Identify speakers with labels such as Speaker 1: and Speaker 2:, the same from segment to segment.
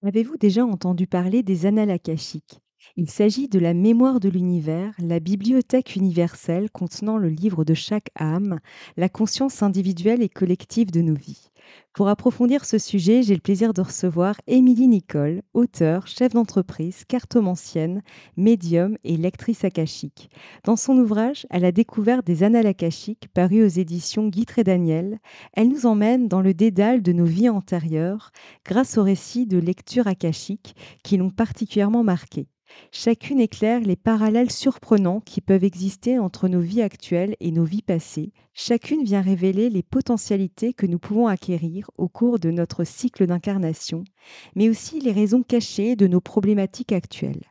Speaker 1: Avez-vous déjà entendu parler des annales akashiques? Il s'agit de la mémoire de l'univers, la bibliothèque universelle contenant le livre de chaque âme, la conscience individuelle et collective de nos vies. Pour approfondir ce sujet, j'ai le plaisir de recevoir Émilie Nicole, auteure, chef d'entreprise, cartomancienne, médium et lectrice akashique. Dans son ouvrage À la découverte des annales akashiques, paru aux éditions Guitre et Daniel, elle nous emmène dans le dédale de nos vies antérieures grâce aux récits de lecture akashiques qui l'ont particulièrement marquée. Chacune éclaire les parallèles surprenants qui peuvent exister entre nos vies actuelles et nos vies passées. Chacune vient révéler les potentialités que nous pouvons acquérir au cours de notre cycle d'incarnation, mais aussi les raisons cachées de nos problématiques actuelles.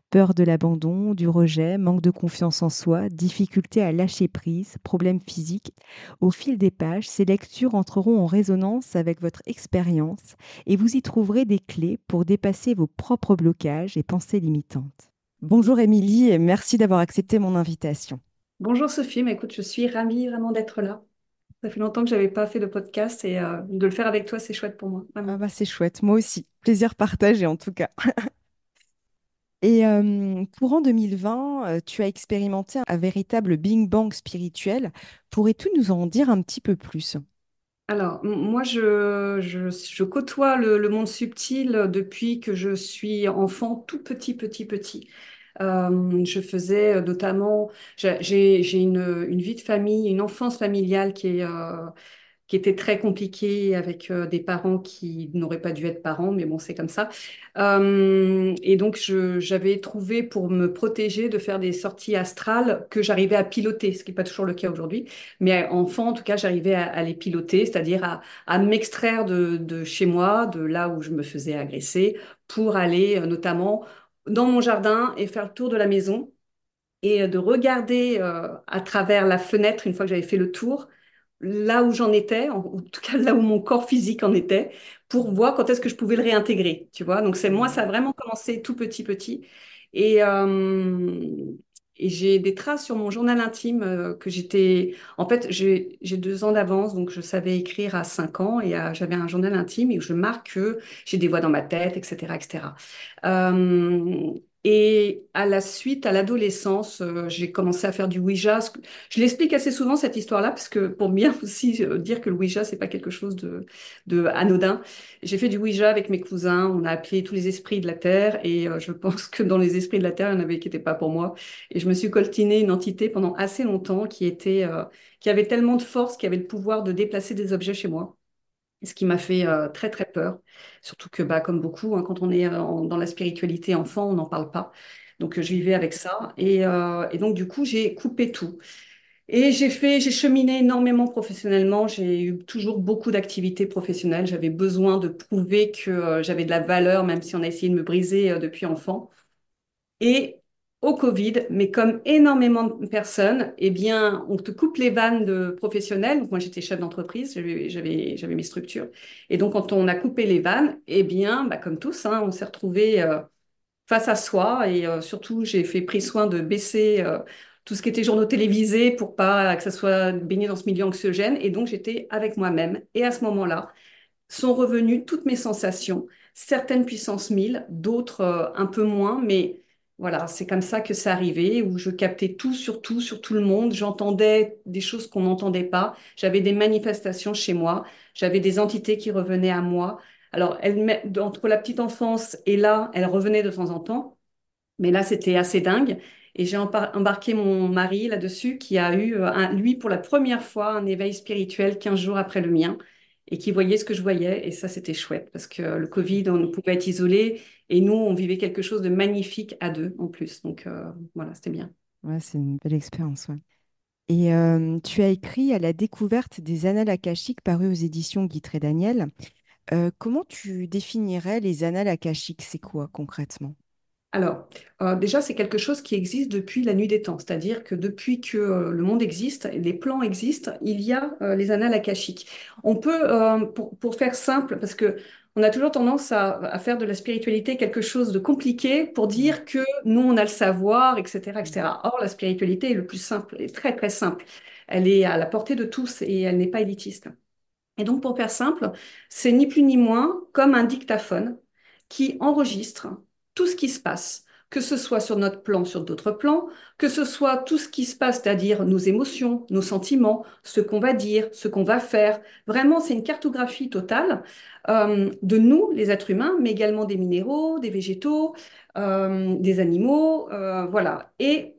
Speaker 1: Peur de l'abandon, du rejet, manque de confiance en soi, difficulté à lâcher prise, problèmes physiques. Au fil des pages, ces lectures entreront en résonance avec votre expérience et vous y trouverez des clés pour dépasser vos propres blocages et pensées limitantes. Bonjour Émilie et merci d'avoir accepté mon invitation.
Speaker 2: Bonjour Sophie, mais écoute, je suis ravie vraiment d'être là. Ça fait longtemps que j'avais pas fait de podcast et de le faire avec toi, c'est chouette pour moi,
Speaker 1: Ah
Speaker 2: vraiment.
Speaker 1: bah c'est chouette, moi aussi. Plaisir partagé en tout cas. Et courant 2020, tu as expérimenté un véritable Bing Bang spirituel. Pourrais-tu nous en dire un petit peu plus?
Speaker 2: Alors, moi, je côtoie le monde subtil depuis que je suis enfant, tout petit. Je faisais notamment, j'ai une vie de famille, une enfance familiale qui était très compliqué avec des parents qui n'auraient pas dû être parents, mais bon, c'est comme ça. Et donc, j'avais trouvé pour me protéger de faire des sorties astrales que j'arrivais à piloter, ce qui n'est pas toujours le cas aujourd'hui. Mais enfant, en tout cas, j'arrivais à les piloter, c'est-à-dire à m'extraire de chez moi, de là où je me faisais agresser, pour aller notamment dans mon jardin et faire le tour de la maison et de regarder à travers la fenêtre, une fois que j'avais fait le tour, là où j'en étais, en tout cas là où mon corps physique en était, pour voir quand est-ce que je pouvais le réintégrer, tu vois. Donc c'est moi, ça a
Speaker 1: Mhm.
Speaker 2: vraiment commencé tout petit. Et, euh, et j'ai des traces sur mon journal intime que j'étais... En fait, j'ai 2 ans d'avance, donc je savais écrire à 5 ans et j'avais un journal intime et où je marque que j'ai des voix dans ma tête, etc., etc. Euh, et à la suite, à l'adolescence, j'ai commencé à faire du Ouija. Je l'explique assez souvent cette histoire-là parce que pour bien aussi dire que le Ouija, c'est pas quelque chose de anodin. J'ai fait du Ouija avec mes cousins. On a appelé tous les esprits de la Terre et je pense que dans les esprits de la Terre, il y en avait qui n'étaient pas pour moi. Et je me suis coltiné une entité pendant assez longtemps qui avait tellement de force, qui avait le pouvoir de déplacer des objets chez moi. Ce qui m'a fait très peur. Surtout que, bah, comme beaucoup, hein, quand on est dans la spiritualité enfant, on n'en parle pas. Donc, je vivais avec ça. Et donc, du coup, j'ai coupé tout. Et j'ai cheminé énormément professionnellement. J'ai eu toujours beaucoup d'activités professionnelles. J'avais besoin de prouver que j'avais de la valeur, même si on a essayé de me briser depuis enfant. Et au Covid, mais comme énormément de personnes, eh bien, on te coupe les vannes de professionnels. Donc, moi, j'étais chef d'entreprise, j'avais mes structures. Et donc, quand on a coupé les vannes, eh bien, bah, comme tous, hein, on s'est retrouvés face à soi. Et surtout, j'ai fait pris soin de baisser tout ce qui était journaux télévisés pour pas que ça soit baigné dans ce milieu anxiogène. Et donc, j'étais avec moi-même. Et à ce moment-là, sont revenues toutes mes sensations, certaines puissance 1000, d'autres un peu moins, mais voilà, c'est comme ça que c'est arrivé, où je captais sur tout le monde, j'entendais des choses qu'on n'entendait pas, j'avais des manifestations chez moi, j'avais des entités qui revenaient à moi. Alors, entre la petite enfance et là, elles revenaient de temps en temps, mais là, c'était assez dingue. Et j'ai embarqué mon mari là-dessus, qui a eu, lui, pour la première fois, un éveil spirituel 15 jours après le mien, et qui voyait ce que je voyais. Et ça, c'était chouette, parce que le Covid, on pouvait être isolés, et nous, on vivait quelque chose de magnifique à deux, en plus. Donc, voilà, c'était bien.
Speaker 1: Ouais, c'est une belle expérience, ouais. Et tu as écrit À la découverte des annales akashiques paru aux éditions Guitre et Daniel. Comment tu définirais les annales akashiques? C'est quoi concrètement?
Speaker 2: Alors, déjà, c'est quelque chose qui existe depuis la nuit des temps, c'est-à-dire que depuis que le monde existe, les plans existent, il y a les annales akashiques. On peut, pour faire simple, parce que on a toujours tendance à faire de la spiritualité quelque chose de compliqué pour
Speaker 1: Mm.
Speaker 2: dire que nous, on a le savoir, etc.,
Speaker 1: Mm.
Speaker 2: etc. Or, la spiritualité est le plus simple, est très simple. Elle est à la portée de tous et elle n'est pas élitiste. Et donc, pour faire simple, c'est ni plus ni moins comme un dictaphone qui enregistre tout ce qui se passe, que ce soit sur notre plan, sur d'autres plans, que ce soit tout ce qui se passe, c'est-à-dire nos émotions, nos sentiments, ce qu'on va dire, ce qu'on va faire. Vraiment, c'est une cartographie totale de nous, les êtres humains, mais également des minéraux, des végétaux, des animaux, voilà. Et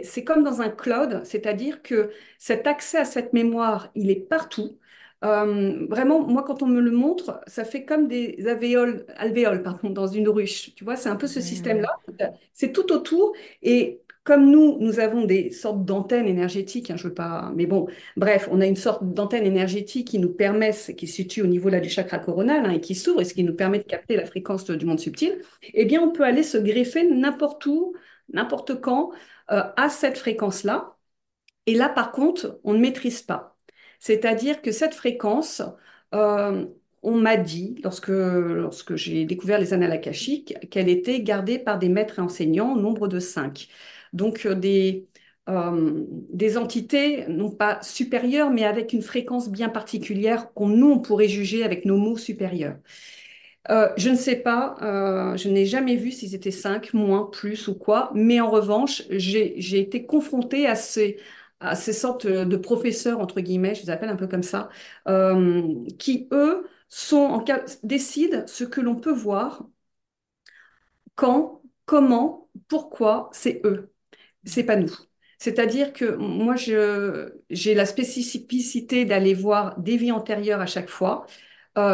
Speaker 2: c'est comme dans un cloud, c'est-à-dire que cet accès à cette mémoire, il est partout. Vraiment, moi, quand on me le montre, ça fait comme des alvéoles pardon, dans une ruche. Tu vois, c'est un peu ce
Speaker 1: Ouais, ouais.
Speaker 2: système-là. C'est tout autour. Et comme nous avons des sortes d'antennes énergétiques, hein, je veux pas, mais bon, bref, on a une sorte d'antenne énergétique qui nous permet, qui se situe au niveau là du chakra coronal hein, et qui s'ouvre, et ce qui nous permet de capter la fréquence du monde subtil. Eh bien, on peut aller se greffer n'importe où, n'importe quand, à cette fréquence-là. Et là, par contre, on ne maîtrise pas. C'est-à-dire que cette fréquence, euh, on m'a dit, lorsque j'ai découvert les annales akashiques, qu'elle était gardée par des maîtres et enseignants, au nombre de 5. Donc, des entités, non pas supérieures, mais avec une fréquence bien particulière qu'on nous, on pourrait juger avec nos mots supérieurs. Je ne sais pas, je n'ai jamais vu s'ils étaient 5, moins, plus ou quoi, mais en revanche, j'ai été confrontée à ces sortes de professeurs, entre guillemets, je les appelle un peu comme ça, qui, eux, décident ce que l'on peut voir, quand, comment, pourquoi, c'est eux, c'est pas nous. C'est-à-dire que moi, j'ai la spécificité d'aller voir des vies antérieures à chaque fois.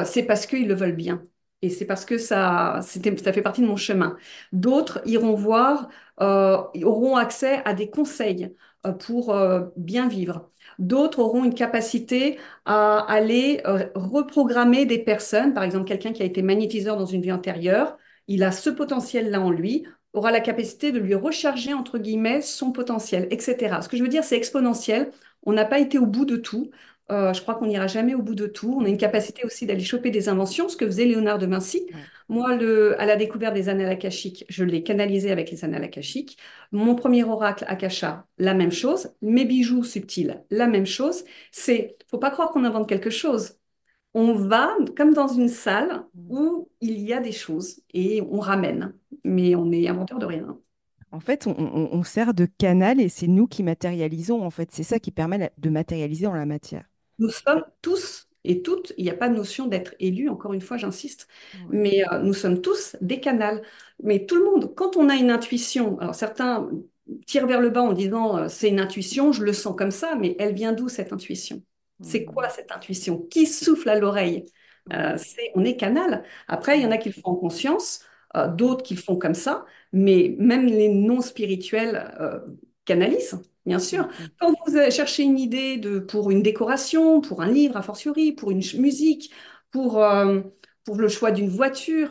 Speaker 2: C'est parce qu'ils le veulent bien. Et c'est parce que ça fait partie de mon chemin. D'autres iront voir, auront accès à des conseils pour bien vivre. D'autres auront une capacité à aller reprogrammer des personnes. Par exemple, quelqu'un qui a été magnétiseur dans une vie antérieure, il a ce potentiel-là en lui aura la capacité de lui recharger, entre guillemets, son potentiel, etc. Ce que je veux dire, c'est exponentiel. On n'a pas été au bout de tout. Je crois qu'on n'ira jamais au bout de tout. On a une capacité aussi d'aller choper des inventions, ce que faisait Léonard de Vinci.
Speaker 1: Ouais.
Speaker 2: Moi, à la découverte des annales akashiques, je l'ai canalisé avec les annales akashiques. Mon premier oracle Akasha, la même chose. Mes bijoux subtils, la même chose. Faut pas croire qu'on invente quelque chose. On va comme dans une salle
Speaker 1: Mm.
Speaker 2: où il y a des choses et on ramène, mais on est inventeur de rien.
Speaker 1: En fait, on sert de canal et c'est nous qui matérialisons. En fait, c'est ça qui permet de matérialiser dans la matière.
Speaker 2: Nous sommes tous et toutes, il n'y a pas de notion d'être élu, encore une fois, j'insiste,
Speaker 1: Ouais.
Speaker 2: mais nous sommes tous des canals. Mais tout le monde, quand on a une intuition, alors certains tirent vers le bas en disant c'est une intuition, je le sens comme ça, mais elle vient d'où cette intuition? C'est quoi
Speaker 1: Mm.
Speaker 2: cette intuition? Qui souffle à l'oreille?
Speaker 1: Ouais.
Speaker 2: On est canal. Après, il y en
Speaker 1: Ouais.
Speaker 2: a qui le font en conscience, d'autres qui le font comme ça, mais même les non spirituels canalisent, bien
Speaker 1: Mm,
Speaker 2: sûr.
Speaker 1: mm,
Speaker 2: Quand vous cherchez une idée pour une décoration, pour un livre, a fortiori, pour une musique, pour, euh, pour le choix d'une voiture,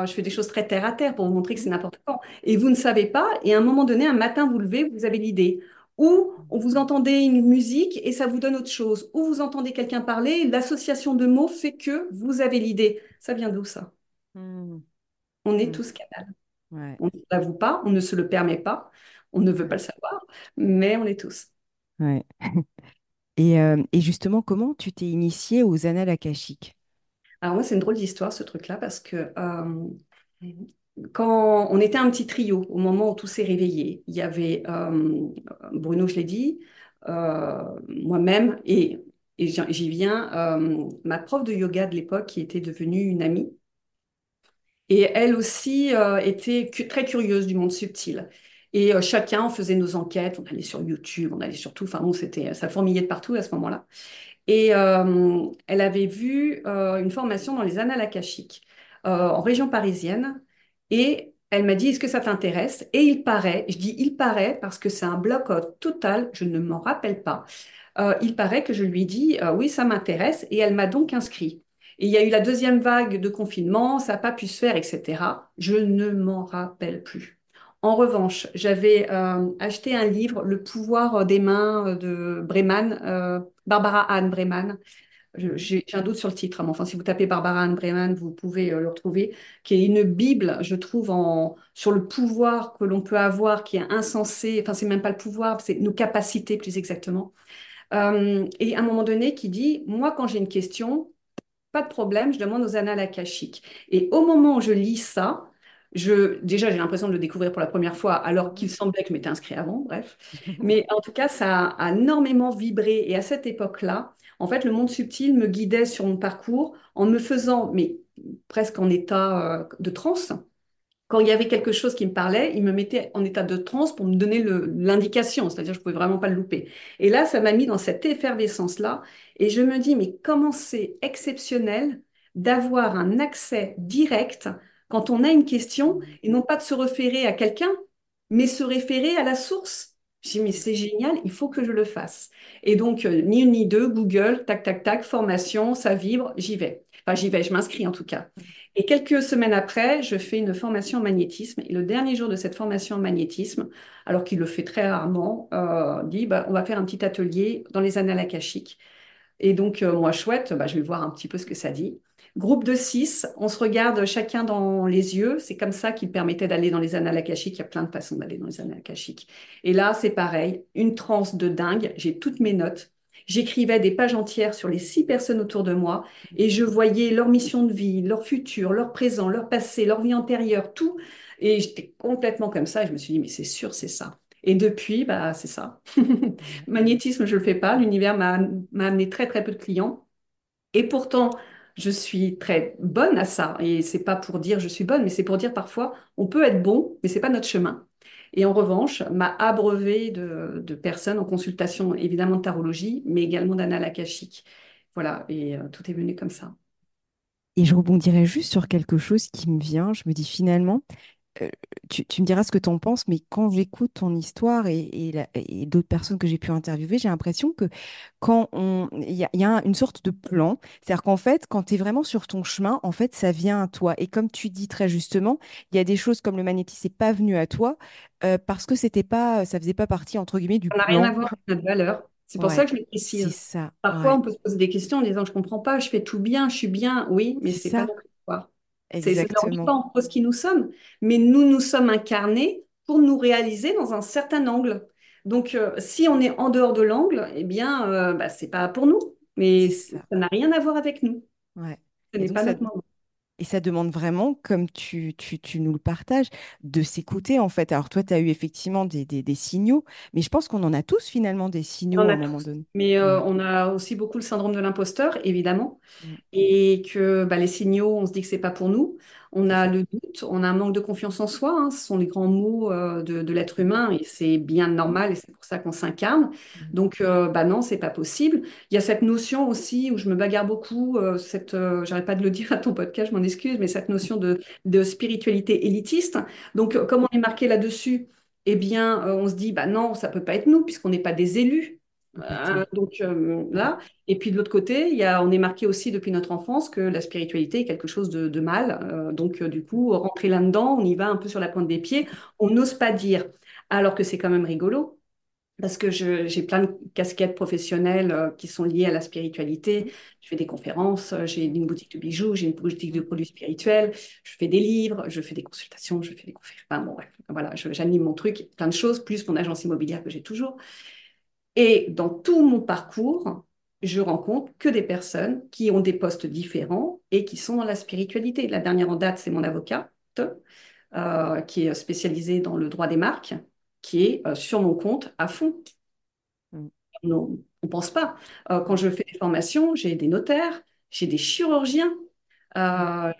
Speaker 2: je fais des choses très terre à terre pour vous montrer que c'est
Speaker 1: mm,
Speaker 2: n'importe quoi. Et vous ne savez pas, et à un moment donné, un matin, vous levez, vous avez l'idée. Ou vous entendez une musique et ça vous donne autre chose. Ou vous entendez quelqu'un parler, l'association de mots fait que vous avez l'idée. Ça vient d'où ça?
Speaker 1: mm,
Speaker 2: On est
Speaker 1: mm.
Speaker 2: tous canals.
Speaker 1: Ouais.
Speaker 2: On ne l'avoue pas, on ne se le permet pas, on ne veut pas
Speaker 1: Ouais.
Speaker 2: le savoir, mais on est tous.
Speaker 1: Ouais. Et justement, comment tu t'es initiée aux annales akashiques?
Speaker 2: Alors moi, c'est une drôle d'histoire, ce truc-là, parce que quand on était un petit trio, au moment où tout s'est réveillé, il y avait Bruno, je l'ai dit, moi-même, et j'y viens, ma prof de yoga de l'époque, qui était devenue une amie, et elle aussi était très curieuse du monde subtil. Et chacun, on faisait nos enquêtes, on allait sur YouTube, on allait sur tout, enfin bon, ça fourmillait de partout à ce moment-là. Et elle avait vu une formation dans les annales akashiques en région parisienne. Et elle m'a dit, est-ce que ça t'intéresse? Et il paraît, je dis il paraît parce que c'est un bloc total, je ne m'en rappelle pas. Il paraît que je lui ai dit, oui, ça m'intéresse. Et elle m'a donc inscrit. Et il y a eu la deuxième vague de confinement, ça n'a pas pu se faire, etc. Je ne m'en rappelle plus. En revanche, j'avais acheté un livre, Le pouvoir des mains de Breman, Barbara Ann Breman.
Speaker 1: Mhm.
Speaker 2: J'ai un doute sur le titre, hein, mais enfin, si vous tapez Barbara Ann Breman, vous pouvez le retrouver, qui est une Bible, je trouve, sur le pouvoir que l'on peut avoir, qui est insensé. Enfin, c'est même pas le pouvoir, c'est nos capacités plus exactement. Et à un moment donné, qui dit, moi, quand j'ai une question, pas de problème, je demande aux annales akashiques. Et au moment où je lis ça, déjà, j'ai l'impression de le découvrir pour la première fois, alors qu'il semblait que je m'étais inscrit avant, bref. Mais en tout cas, ça a énormément vibré. Et à cette époque-là, en fait, le monde subtil me guidait sur mon parcours en me faisant, mais presque en état de transe. Quand il y avait quelque chose qui me parlait, il me mettait en état de transe pour me donner l'indication, c'est-à-dire je ne pouvais vraiment pas le louper. Et là, ça m'a mis dans cette effervescence-là, et je me dis, mais comment c'est exceptionnel d'avoir un accès direct quand on a une question, et non pas de se référer à quelqu'un, mais se référer à la source. Je dis, mais c'est génial, il faut que je le fasse. Et donc, ni une ni deux, Google, tac, tac, tac, formation, ça vibre, j'y vais. Enfin, j'y vais, je m'inscris en tout cas. Et quelques semaines après, je fais une formation en magnétisme. Et le dernier jour de cette formation en magnétisme, alors qu'il le fait très rarement, dit bah, on va faire un petit atelier dans les annales akashiques. Et donc, moi, chouette, bah, je vais voir un petit peu ce que ça dit. Groupe de 6, on se regarde chacun dans les yeux. C'est comme ça qu'il permettait d'aller dans les annales akashiques. Il y a plein de façons d'aller dans les annales akashiques. Et là, c'est pareil, une transe de dingue. J'ai toutes mes notes. J'écrivais des pages entières sur les 6 personnes autour de moi et je voyais leur mission de vie, leur futur, leur présent, leur passé, leur vie antérieure, tout. Et j'étais complètement comme ça et je me suis dit, mais c'est sûr, c'est ça. Et depuis, bah, c'est ça.
Speaker 1: Ouais.
Speaker 2: Magnétisme, je ne le fais pas. L'univers m'a amené très, très peu de clients. Et pourtant, je suis très bonne à ça. Et c'est pas pour dire je suis bonne, mais c'est pour dire parfois, on peut être bon, mais c'est pas notre chemin. Et en revanche, m'a abreuvé de personnes en consultation, évidemment de tarologie, mais également d'annales akashiques. Voilà, et tout est venu comme ça.
Speaker 1: Et je rebondirais juste sur quelque chose qui me vient. Je me dis finalement, euh, tu me diras ce que tu en penses, mais quand j'écoute ton histoire et d'autres personnes que j'ai pu interviewer, j'ai l'impression que il y a une sorte de plan. C'est-à-dire qu'en fait, quand tu es vraiment sur ton chemin, en fait, ça vient à toi. Et comme tu dis très justement, il y a des choses comme le magnétisme, c'est pas venu à toi parce que c'était pas, ça faisait pas partie, entre guillemets, du
Speaker 2: Ça n'a rien à
Speaker 1: plan.
Speaker 2: voir avec notre valeur. C'est pour ça
Speaker 1: Ouais,
Speaker 2: que je le
Speaker 1: c'est
Speaker 2: précise.
Speaker 1: ça.
Speaker 2: Parfois,
Speaker 1: Ouais,
Speaker 2: on peut se poser des questions en disant, je ne comprends pas, je fais tout bien, je suis bien. Oui, mais
Speaker 1: c'est
Speaker 2: c'est pas
Speaker 1: ça.
Speaker 2: notre histoire. Ne remet
Speaker 1: Exactement.
Speaker 2: pas en cause qui nous sommes, mais nous, nous sommes incarnés pour nous réaliser dans un certain angle. Donc, si on est en dehors de l'angle, eh bien, bah, c'est pas pour nous. Mais
Speaker 1: C'est ça.
Speaker 2: ça n'a rien à voir avec nous.
Speaker 1: Ouais.
Speaker 2: Ce
Speaker 1: Et
Speaker 2: n'est
Speaker 1: donc,
Speaker 2: pas
Speaker 1: ça,
Speaker 2: notre moment.
Speaker 1: et ça demande vraiment, comme tu nous le partages, de s'écouter en fait. Alors toi, tu as eu effectivement des signaux, mais je pense qu'on en a tous finalement des
Speaker 2: On
Speaker 1: signaux
Speaker 2: en
Speaker 1: à
Speaker 2: a
Speaker 1: un moment
Speaker 2: tous.
Speaker 1: donné.
Speaker 2: Mais
Speaker 1: Ouais.
Speaker 2: on a aussi beaucoup le syndrome de l'imposteur, évidemment.
Speaker 1: Mm.
Speaker 2: Et que bah, les signaux, on se dit que c'est pas pour nous. On
Speaker 1: C'est
Speaker 2: a
Speaker 1: ça.
Speaker 2: le doute, on a un manque de confiance en soi. Hein. Ce sont les grands mots de l'être humain et c'est bien normal et c'est pour ça qu'on s'incarne.
Speaker 1: Mm.
Speaker 2: Donc, bah non, c'est pas possible. Il y a cette notion aussi où je me bagarre beaucoup, j'arrête pas de le dire à ton podcast, je m'en excuse, mais cette notion de spiritualité élitiste. Donc, comme on est marqué là-dessus, eh bien, on se dit, bah non, ça peut pas être nous puisqu'on n'est pas des élus.
Speaker 1: Complètement.
Speaker 2: Donc
Speaker 1: Mm.
Speaker 2: là, et puis de l'autre côté, on est marqué aussi depuis notre enfance que la spiritualité est quelque chose de mal. Donc du coup, rentrer là-dedans, on y va un peu sur la pointe des pieds. On n'ose pas dire, alors que c'est quand même rigolo. Parce que j'ai plein de casquettes professionnelles qui sont liées à la spiritualité. Je fais des conférences, j'ai
Speaker 1: Mm.
Speaker 2: une boutique de bijoux, j'ai une boutique de
Speaker 1: Mm.
Speaker 2: produits spirituels, je fais des livres, je fais des consultations, je fais des conférences. Enfin bon, bref, voilà, j'anime mon truc, plein de choses, plus mon agence immobilière que j'ai toujours. Et dans tout mon parcours, je rencontre que des personnes qui ont des postes différents et qui sont dans la spiritualité. La dernière en date, c'est mon avocate, qui est spécialisée dans le droit des marques, qui est sur mon compte à fond.
Speaker 1: Mm.
Speaker 2: On ne pense pas. Quand
Speaker 1: Mm.
Speaker 2: je fais des formations, j'ai des notaires, j'ai des chirurgiens,
Speaker 1: Mm.
Speaker 2: euh,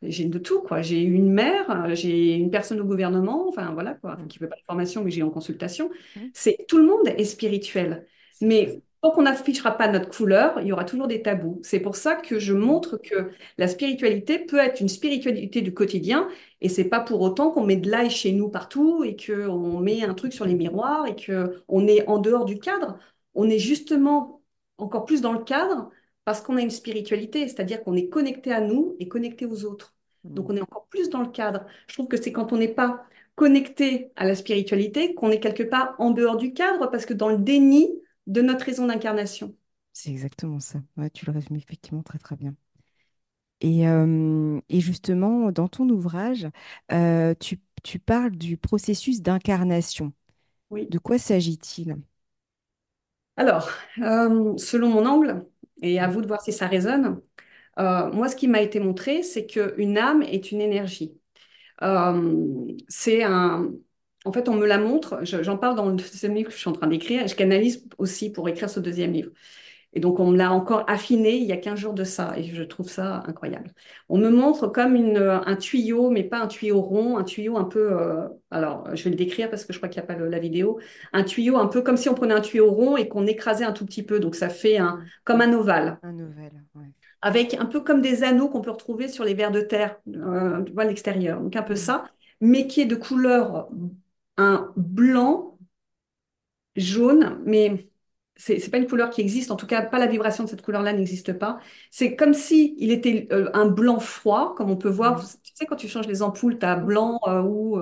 Speaker 2: j'ai de tout, quoi. J'ai une mère, j'ai une personne au gouvernement, enfin voilà, quoi, enfin,
Speaker 1: Mm.
Speaker 2: qui ne fait pas de formation, mais j'ai en consultation.
Speaker 1: Mm.
Speaker 2: Tout le monde est spirituel.
Speaker 1: C'est ça.
Speaker 2: Mais tant qu'on n'affichera pas notre couleur, il y aura toujours des tabous. C'est pour ça que je
Speaker 1: Mm.
Speaker 2: montre que la spiritualité peut être une spiritualité du quotidien, et c'est pas pour autant qu'on met de l'ail chez nous partout et qu'on met un truc sur les miroirs et qu'on est en dehors du cadre. On est justement encore plus dans le cadre parce qu'on a une spiritualité, c'est-à-dire qu'on est connecté à nous et connecté aux autres. Donc
Speaker 1: Mm.
Speaker 2: on est encore plus dans le cadre. Je trouve que c'est quand on n'est pas connecté à la spiritualité qu'on est quelque part en dehors du cadre parce que dans le déni de notre raison d'incarnation.
Speaker 1: C'est exactement ça. Ouais, tu le résumes effectivement très très bien. Et justement, dans ton ouvrage, tu parles du processus d'incarnation.
Speaker 2: Oui.
Speaker 1: De quoi s'agit-il?
Speaker 2: Alors, selon mon angle, et à
Speaker 1: Mm.
Speaker 2: vous de voir si ça résonne, Moi, ce qui m'a été montré, c'est qu'une âme est une énergie. C'est un... En fait, on me la montre, j'en parle dans le deuxième livre que je suis en train d'écrire, et je canalise aussi pour écrire ce deuxième livre. Et donc, on me l'a encore affiné il y a 15 jours de ça, et je trouve ça incroyable. On me montre comme un tuyau, mais pas un tuyau rond, un tuyau un peu... alors, je vais le décrire parce que je crois qu'il n'y a pas la vidéo. Un tuyau un peu comme si on prenait un tuyau rond et qu'on écrasait un tout petit peu. Donc, ça fait
Speaker 1: Mm.
Speaker 2: comme un ovale,
Speaker 1: Un ovale, ouais.
Speaker 2: avec un peu comme des anneaux qu'on peut retrouver sur les vers de terre, tu vois, à l'extérieur. Donc, un peu
Speaker 1: Mm.
Speaker 2: ça, mais qui est de couleur un blanc jaune, mais c'est pas une couleur qui existe, en tout cas, pas la vibration de cette couleur-là n'existe pas. C'est comme si il était un blanc froid, comme on peut voir,
Speaker 1: Ouais.
Speaker 2: tu sais, quand tu changes les ampoules, tu as blanc ou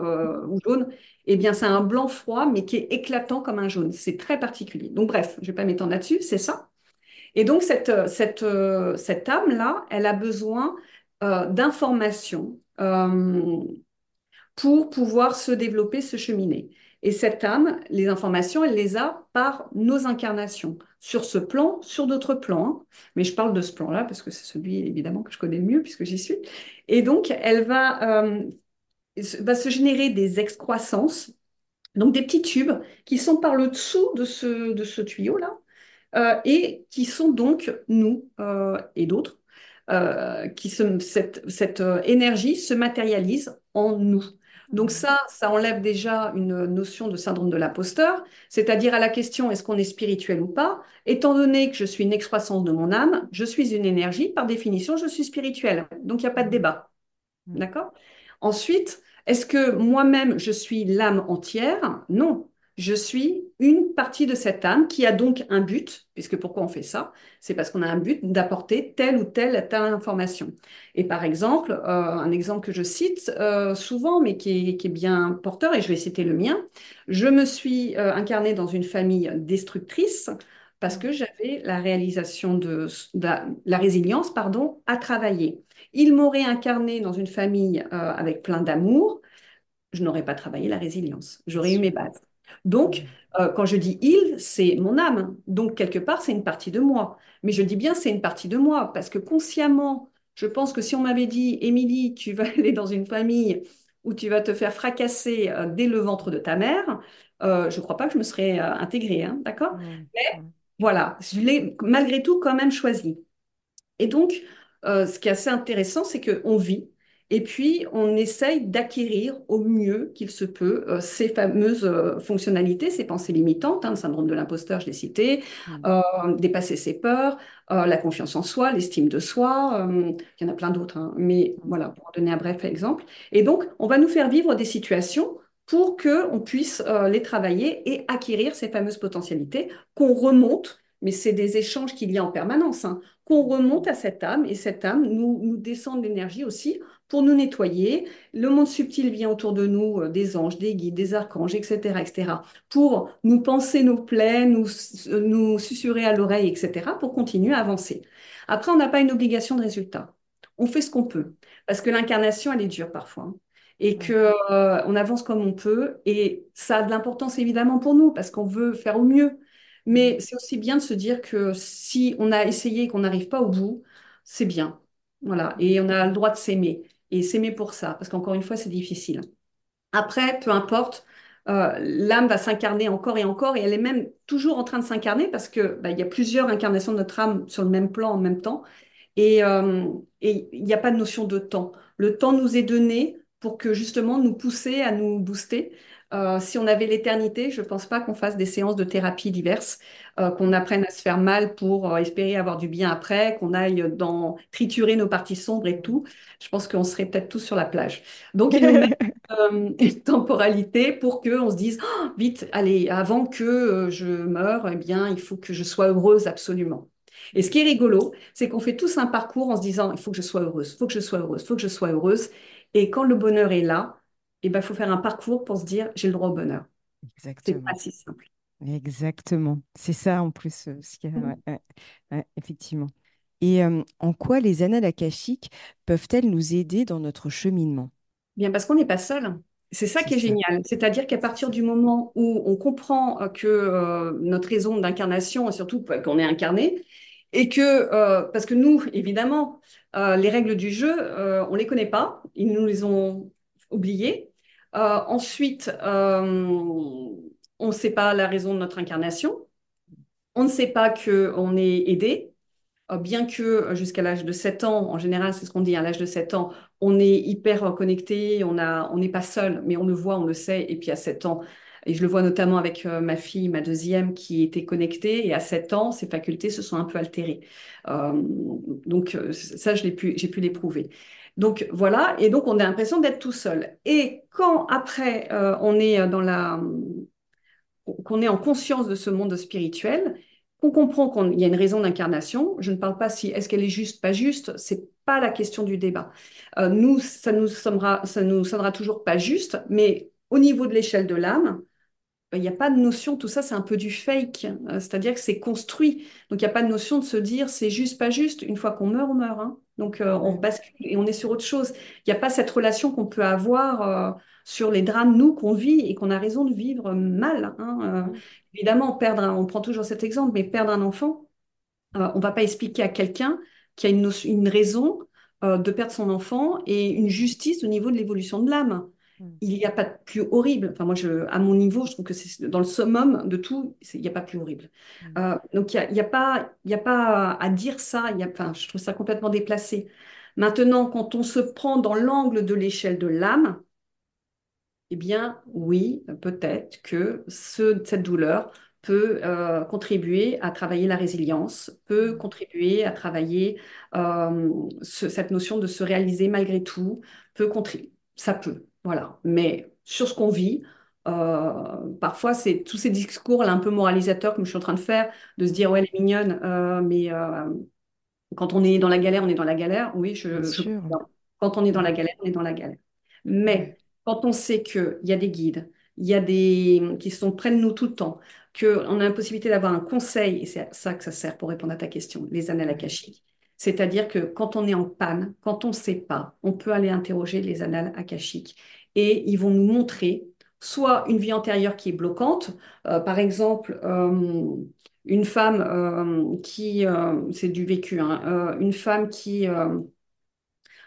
Speaker 2: jaune, eh bien, c'est un blanc froid, mais qui est éclatant comme un jaune. C'est très particulier. Donc, bref, je vais pas m'étendre là-dessus, c'est ça. Et donc, cette âme-là, elle a besoin d'informations pour pouvoir se développer, se cheminer. Et cette âme, les informations, elle les a par nos incarnations, sur ce plan, sur d'autres plans, hein. Mais je parle de ce plan-là parce que c'est celui, évidemment, que je connais le mieux puisque j'y suis. Et donc, elle va se générer des excroissances, donc des petits tubes qui sont par le dessous de ce tuyau-là, et qui sont donc nous et d'autres, cette énergie se matérialise en nous. Donc
Speaker 1: Ouais.
Speaker 2: ça enlève déjà une notion de syndrome de l'imposteur, c'est-à-dire à la question est-ce qu'on est spirituel ou pas, étant donné que je suis une excroissance de mon âme, je suis une énergie, par définition, je suis spirituelle. Donc il n'y a pas de
Speaker 1: Mm.
Speaker 2: débat.
Speaker 1: Mm.
Speaker 2: D'accord? Ensuite, est-ce que moi-même, je suis l'âme entière? Non. Je suis une partie de cette âme qui a donc un but, puisque pourquoi on fait ça? C'est parce qu'on a un but d'apporter telle ou telle information. Et par exemple, un exemple que je cite souvent, mais qui est bien porteur, et je vais citer le mien, je me suis incarnée dans une famille destructrice parce
Speaker 1: Mm.
Speaker 2: que j'avais la réalisation la résilience, pardon, à travailler. Il m'aurait incarné dans une famille avec plein d'amour, je n'aurais pas travaillé la résilience.
Speaker 1: Bien
Speaker 2: J'aurais eu
Speaker 1: sûr.
Speaker 2: mes bases. Donc,
Speaker 1: Mm.
Speaker 2: quand je dis il, c'est mon âme. Donc, quelque part, c'est une partie de moi. Mais je dis bien c'est une partie de moi parce que consciemment, je pense que si on m'avait dit, Émilie, tu vas aller dans une famille où tu vas te faire fracasser dès le ventre de ta mère, je ne crois pas que je me serais intégrée, hein, d'accord?
Speaker 1: Ouais. Ouais.
Speaker 2: Voilà, je l'ai malgré tout quand même choisi. Et donc, ce qui est assez intéressant, c'est qu'on vit et puis on essaye d'acquérir au mieux qu'il se peut ces fameuses fonctionnalités, ces pensées limitantes, hein, le syndrome de l'imposteur, je l'ai cité,
Speaker 1: Mm.
Speaker 2: dépasser ses peurs, la confiance en soi, l'estime de soi, il y en a plein d'autres, hein, mais
Speaker 1: Mm.
Speaker 2: voilà, pour en donner un bref exemple. Et donc, on va nous faire vivre des situations pour qu'on puisse les travailler et acquérir ces fameuses potentialités qu'on remonte, mais c'est des échanges qu'il y a en permanence, hein, qu'on remonte à cette âme et cette âme nous descend de l'énergie aussi pour nous nettoyer. Le monde subtil vient autour de nous, des anges, des guides, des archanges, etc., etc., pour nous penser nos plaies, nous susurrer à l'oreille, etc., pour continuer à avancer. Après, on n'a pas une obligation de résultat. On fait ce qu'on peut, parce que l'incarnation, elle est dure parfois, hein, et
Speaker 1: Ouais.
Speaker 2: que on avance comme on peut, et ça a de l'importance évidemment pour nous, parce qu'on veut faire au mieux.
Speaker 1: Mm.
Speaker 2: Mais c'est aussi bien de se dire que si on a essayé et qu'on n'arrive pas au bout, c'est bien. Voilà.
Speaker 1: Mm.
Speaker 2: Et on a le droit de s'aimer. Et s'aimer pour ça. Parce qu'encore une fois, c'est difficile. Après, peu importe, l'âme va s'incarner encore et encore. Et elle est même toujours en train de s'incarner parce que bah, il y a plusieurs incarnations de notre âme sur le même plan en même temps. Et et il n'y a pas de notion de temps. Le temps nous est donné pour que justement nous pousser à nous booster. Si on avait l'éternité, je ne pense pas qu'on fasse des séances de thérapie diverses, qu'on apprenne à se faire mal pour espérer avoir du bien après, qu'on aille triturer nos parties sombres et tout. Je pense qu'on serait peut-être tous sur la plage. Donc, ils nous mettent une temporalité pour qu'on se dise, oh, vite, allez, avant que je meure, eh bien, il faut que je sois heureuse absolument. Et ce qui est rigolo, c'est qu'on fait tous un parcours en se disant, il faut que je sois heureuse, il faut que je sois heureuse, il faut que je sois heureuse. Et quand le bonheur est là, eh ben, il faut faire un parcours pour se dire, j'ai le droit au bonheur. C'est pas
Speaker 1: Exactement.
Speaker 2: si simple.
Speaker 1: Exactement. C'est ça en plus, ce qu'il y a, ouais, ouais, ouais, effectivement. Et en quoi les annales akashiques peuvent-elles nous aider dans notre cheminement?
Speaker 2: Bien, parce qu'on n'est pas seul. C'est ça
Speaker 1: C'est
Speaker 2: qui est
Speaker 1: ça,
Speaker 2: génial. C'est-à-dire qu'à
Speaker 1: c'est
Speaker 2: partir
Speaker 1: ça.
Speaker 2: du moment où on comprend que notre raison d'incarnation, et surtout qu'on est incarné, Et que, parce que nous, évidemment, les règles du jeu, on ne les connaît pas, ils nous les ont oubliées. Ensuite, on ne sait pas la raison de notre incarnation, on ne sait pas qu'on est aidé, bien que jusqu'à l'âge de 7 ans, en général, c'est ce qu'on dit, à l'âge de 7 ans, on est hyper connecté, on n'est pas seul, mais on le voit, on le sait. Et puis à 7 ans, et je le vois notamment avec ma fille, ma deuxième, qui était connectée, et à 7 ans, ses facultés se sont un peu altérées. Euh, donc ça, j'ai pu l'éprouver. Donc voilà, et donc on a l'impression d'être tout seul. Et quand après on est qu'on est en conscience de ce monde spirituel, qu'on comprend qu'il y a une raison d'incarnation. Je ne parle pas si est-ce qu'elle est juste, pas juste, c'est pas la question du débat. Nous, ça nous sonnera toujours pas juste, mais au niveau de l'échelle de l'âme, il n'y a pas de notion, tout ça c'est un peu du fake, c'est-à-dire que c'est construit. Donc il n'y a pas de notion de se dire c'est juste, pas juste. Une fois qu'on meurt, on meurt, hein. Donc on
Speaker 1: Mm.
Speaker 2: bascule et on est sur autre chose. Il n'y a pas cette relation qu'on peut avoir sur les drames, nous, qu'on vit et qu'on a raison de vivre mal, hein.
Speaker 1: Mm.
Speaker 2: Évidemment, on prend toujours cet exemple, mais perdre un enfant, on ne va pas expliquer à quelqu'un qui a une raison de perdre son enfant et une justice au niveau de l'évolution de l'âme.
Speaker 1: Mm.
Speaker 2: Il n'y a pas de plus horrible. Enfin, moi, à mon niveau, je trouve que c'est dans le summum de tout, il n'y a pas plus horrible.
Speaker 1: Mm.
Speaker 2: Donc, il y a pas à dire ça. Enfin, je trouve ça complètement déplacé. Maintenant, quand on se prend dans l'angle de l'échelle de l'âme, eh bien, oui, peut-être que cette douleur peut contribuer à travailler la résilience, peut
Speaker 1: Mm.
Speaker 2: contribuer à travailler cette notion de se réaliser malgré tout, ça peut, voilà. Mais sur ce qu'on vit, parfois, c'est tous ces discours là, un peu moralisateurs, comme je suis en train de faire, de se dire,
Speaker 1: Mm.
Speaker 2: ouais, elle est mignonne, mais quand on est dans la galère, on est dans la galère. Oui,
Speaker 1: Bien
Speaker 2: je
Speaker 1: sûr.
Speaker 2: comprends. Quand on est dans
Speaker 1: Mm.
Speaker 2: la galère, on est dans la galère.
Speaker 1: Mm.
Speaker 2: Mais quand on sait qu'il y a des guides, il y a des qui sont près de nous tout le temps, qu'on a la possibilité d'avoir un conseil, et c'est à ça que ça sert pour répondre à ta question, les annales
Speaker 1: Ouais.
Speaker 2: akashiques. C'est-à-dire que quand on est en panne, quand on ne sait pas, on peut aller interroger les annales akashiques et ils vont nous montrer soit une vie antérieure qui est bloquante, par exemple, une femme c'est du vécu, hein, une femme qui,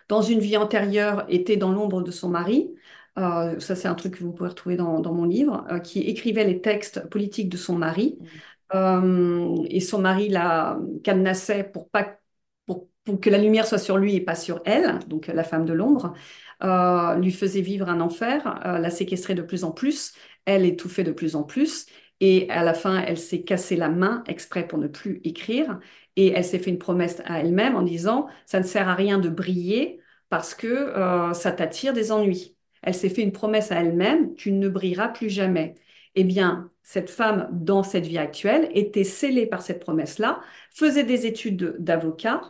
Speaker 2: dans une vie antérieure, était dans l'ombre de son mari. Ça, c'est un truc que vous pouvez retrouver dans mon livre, qui écrivait les textes politiques de son mari.
Speaker 1: Mm.
Speaker 2: Et son mari la cadenassait pour que la lumière soit sur lui et pas sur elle, donc la femme de l'ombre, lui faisait vivre un enfer, la séquestrait de plus en plus, elle étouffait de plus en plus, et à la fin, elle s'est cassé la main exprès pour ne plus écrire, et elle s'est fait une promesse à elle-même en disant, ça ne sert à rien de briller parce que ça t'attire des ennuis. Elle s'est fait une promesse à elle-même, tu ne brilleras plus jamais. Eh bien, cette femme, dans cette vie actuelle, était scellée par cette promesse-là, faisait des études d'avocat,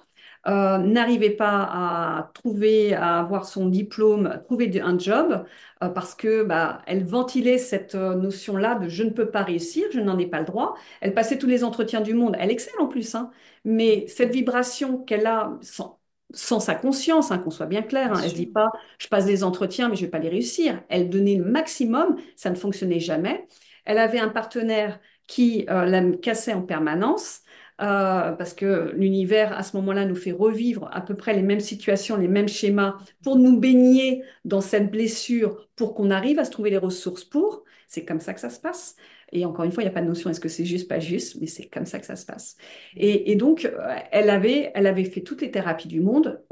Speaker 2: n'arrivait pas à trouver, à avoir son diplôme, trouver un job, parce que bah, elle ventilait cette notion-là de je ne peux pas réussir, je n'en ai pas le droit. Elle passait tous les entretiens du monde, elle excelle en plus, hein, mais cette vibration qu'elle a sans sa conscience, hein, qu'on soit bien clair,
Speaker 1: Bien
Speaker 2: hein, elle se
Speaker 1: sûr.
Speaker 2: dit pas je passe des entretiens mais je vais pas les réussir. Elle donnait le maximum, ça ne fonctionnait jamais. Elle avait un partenaire qui la cassait en permanence. Parce que l'univers, à ce moment-là, nous fait revivre à peu près les mêmes situations, les mêmes schémas, pour nous baigner dans cette blessure, pour qu'on arrive à se trouver les ressources pour. C'est comme ça que ça se passe. Et encore une fois, il n'y a pas de notion est-ce que c'est juste, pas juste, mais c'est comme ça que ça se passe.
Speaker 1: Mm.
Speaker 2: Et donc, elle avait fait toutes les thérapies du monde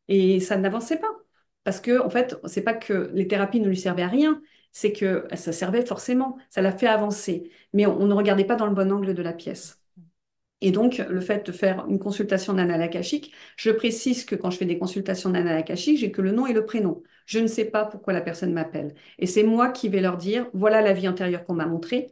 Speaker 2: et ça n'avançait pas. Parce que, en fait, c'est pas que les thérapies ne lui servaient à rien, c'est que ça servait forcément, ça l'a fait avancer. Mais on ne regardait pas dans le bon angle de la pièce. Et donc, le fait de faire une consultation d'anal akashique, je précise que quand je fais des consultations d'anal akashique, j'ai que le nom et le prénom. Je ne sais pas pourquoi la personne m'appelle. Et c'est moi qui vais leur dire, voilà la vie antérieure qu'on m'a montrée,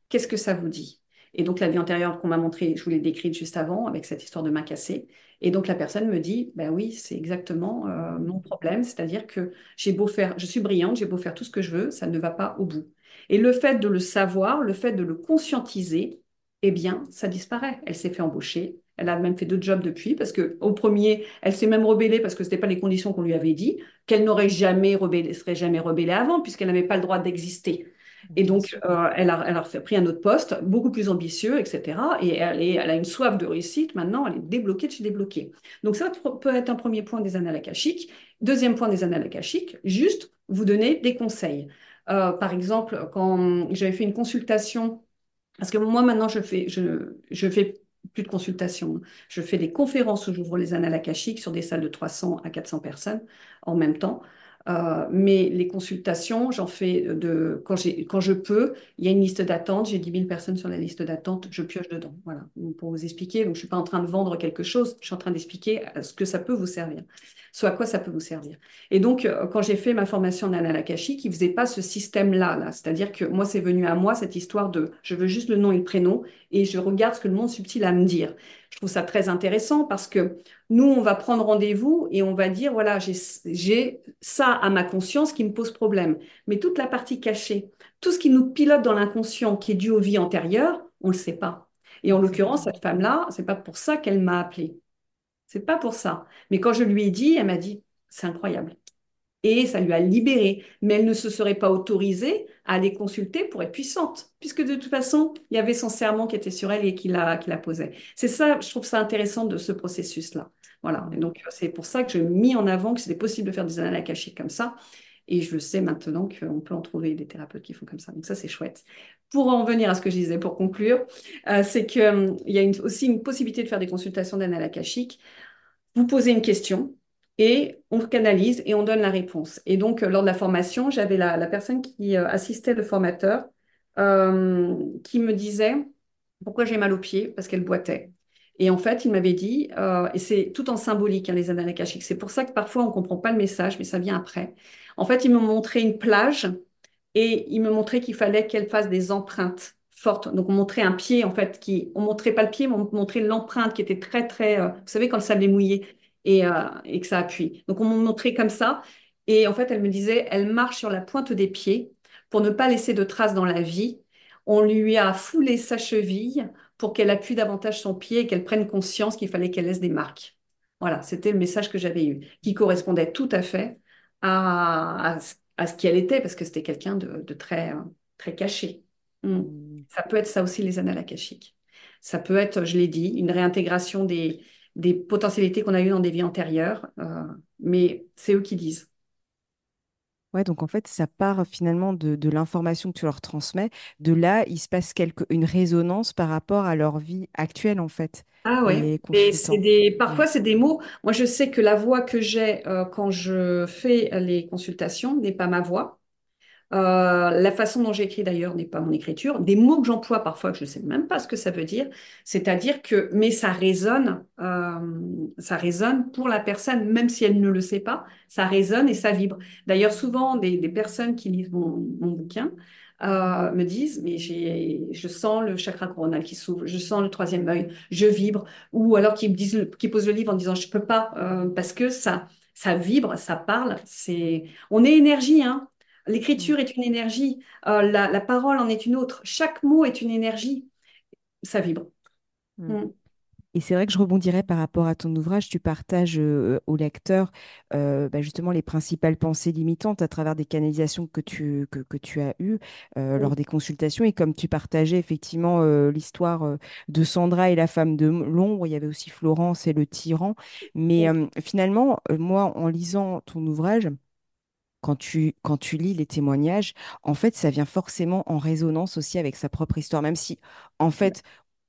Speaker 2: qu'est-ce que ça vous dit? Et donc, la vie antérieure qu'on m'a montrée, je vous l'ai décrite juste avant avec cette histoire de main cassée. Et donc, la personne me dit, ben oui, c'est exactement mon problème. C'est-à-dire que j'ai beau faire, je suis brillante, j'ai beau faire tout ce que je veux, ça ne va pas au bout. Et le fait de le savoir, le fait de le conscientiser, eh bien, ça disparaît. Elle s'est fait embaucher. Elle a même fait 2 jobs depuis, parce que au premier, elle s'est même rebellée parce que ce n'était pas les conditions qu'on lui avait dit, qu'elle n'aurait jamais rebellé, serait jamais rebellée avant, puisqu'elle n'avait pas le droit d'exister. Et
Speaker 1: Bien
Speaker 2: donc,
Speaker 1: sûr.
Speaker 2: elle a pris un autre poste, beaucoup plus ambitieux, etc. Et elle a une soif de réussite. Maintenant, elle est débloquée de chez débloquée. Donc, ça peut être un premier point des annales akashiques. Deuxième point des annales akashiques, juste vous donner des conseils. Par exemple, quand j'avais fait une consultation, parce que moi, maintenant, je fais plus de consultations. Je fais des conférences où j'ouvre les annales akashiques sur des salles de 300 à 400 personnes en même temps. Mais les consultations, j'en fais quand je peux. Il y a une liste d'attente. J'ai 10 000 personnes sur la liste d'attente. Je pioche dedans. Voilà, donc, pour vous expliquer. Donc, je ne suis pas en train de vendre quelque chose. Je suis en train d'expliquer ce que ça peut vous servir. Soit à quoi ça peut vous servir. Et donc, quand j'ai fait ma formation en annales akashiques, ils ne faisaient pas ce système-là. Là. C'est-à-dire que moi, c'est venu à moi cette histoire de je veux juste le nom et le prénom et je regarde ce que le monde subtil a à me dire. Je trouve ça très intéressant parce que nous, on va prendre rendez-vous et on va dire, voilà, j'ai ça à ma conscience qui me pose problème. Mais toute la partie cachée, tout ce qui nous pilote dans l'inconscient qui est dû aux vies antérieures, on ne le sait pas. Et en l'occurrence,
Speaker 1: Exactement.
Speaker 2: cette femme-là, c'est pas pour ça qu'elle m'a appelée. C'est pas pour ça. Mais quand je lui ai dit, elle m'a dit, c'est incroyable. Et ça lui a libéré. Mais elle ne se serait pas autorisée à aller consulter pour être puissante, puisque de toute façon, il y avait son serment qui était sur elle et qui la posait. C'est ça, je trouve ça intéressant de ce processus-là. Voilà. Et
Speaker 1: Mm.
Speaker 2: donc, c'est pour ça que je mis en avant que c'était possible de faire des annales akashiques comme ça. Et je sais maintenant qu'on peut en trouver des thérapeutes qui font comme ça. Donc ça, c'est chouette. Pour en venir à ce que je disais, pour conclure, c'est qu'il y a aussi une possibilité de faire des consultations d'annales akashiques. Vous posez une question et on canalise et on donne la réponse. Et donc, lors de la formation, j'avais la personne qui assistait le formateur qui me disait pourquoi j'ai mal aux pieds, parce qu'elle boitait. Et en fait, il m'avait dit, et c'est tout en symbolique, hein, les annales akashiques, c'est pour ça que parfois on ne comprend pas le message, mais ça vient après. En fait, il me montrait une plage et il me montrait qu'il fallait qu'elle fasse des empreintes fortes. Donc, on montrait un pied, en fait, on montrait pas le pied, mais on montrait l'empreinte qui était très, très, vous savez, quand le sable est mouillé et que ça appuie. Donc, on me montrait comme ça. Et en fait, elle me disait, elle marche sur la pointe des pieds pour ne pas laisser de traces dans la vie. On lui a foulé sa cheville pour qu'elle appuie davantage son pied et qu'elle prenne conscience qu'il fallait qu'elle laisse des marques. Voilà, c'était le message que j'avais eu, qui correspondait tout à fait à ce qu'elle était, parce que c'était quelqu'un de très, très caché. Mm.
Speaker 1: Mm.
Speaker 2: Ça peut être ça aussi, les annales akashiques. Ça peut être, je l'ai dit, une réintégration des potentialités qu'on a eues dans des vies antérieures, mais c'est eux qui disent.
Speaker 1: Ouais, donc en fait, ça part finalement de l'information que tu leur transmets. De là, il se passe une résonance par rapport à leur vie actuelle, en fait,
Speaker 2: Ah ouais.
Speaker 1: les
Speaker 2: Et
Speaker 1: consultants. Mm.
Speaker 2: parfois c'est des mots. Moi, je sais que la voix que j'ai quand je fais les consultations n'est pas ma voix. La façon dont j'écris d'ailleurs n'est pas mon écriture. Des mots que j'emploie parfois que je ne sais même pas ce que ça veut dire. C'est-à-dire que, mais ça résonne pour la personne, même si elle ne le sait pas, ça résonne et ça vibre. D'ailleurs, souvent, des personnes qui lisent mon bouquin me disent, mais je sens le chakra coronal qui s'ouvre, je sens le troisième œil, je vibre, ou alors qui posent le livre en disant, je peux pas, parce que ça vibre, ça parle. On est énergie, hein.
Speaker 1: Mm.
Speaker 2: L'écriture est une énergie, la parole en est une autre. Chaque mot est une énergie, ça vibre.
Speaker 1: Mm.
Speaker 2: Mm.
Speaker 1: Et c'est vrai que je rebondirais par rapport à ton ouvrage. Tu partages au lecteur bah, justement les principales pensées limitantes à travers des canalisations que tu as eues lors des consultations. Et comme tu partageais effectivement l'histoire de Sandra et la femme de l'ombre, il y avait aussi Florence et le tyran. Mais finalement, moi, en lisant ton ouvrage, quand tu lis les témoignages, en fait, ça vient forcément en résonance aussi avec sa propre histoire, même si, en fait,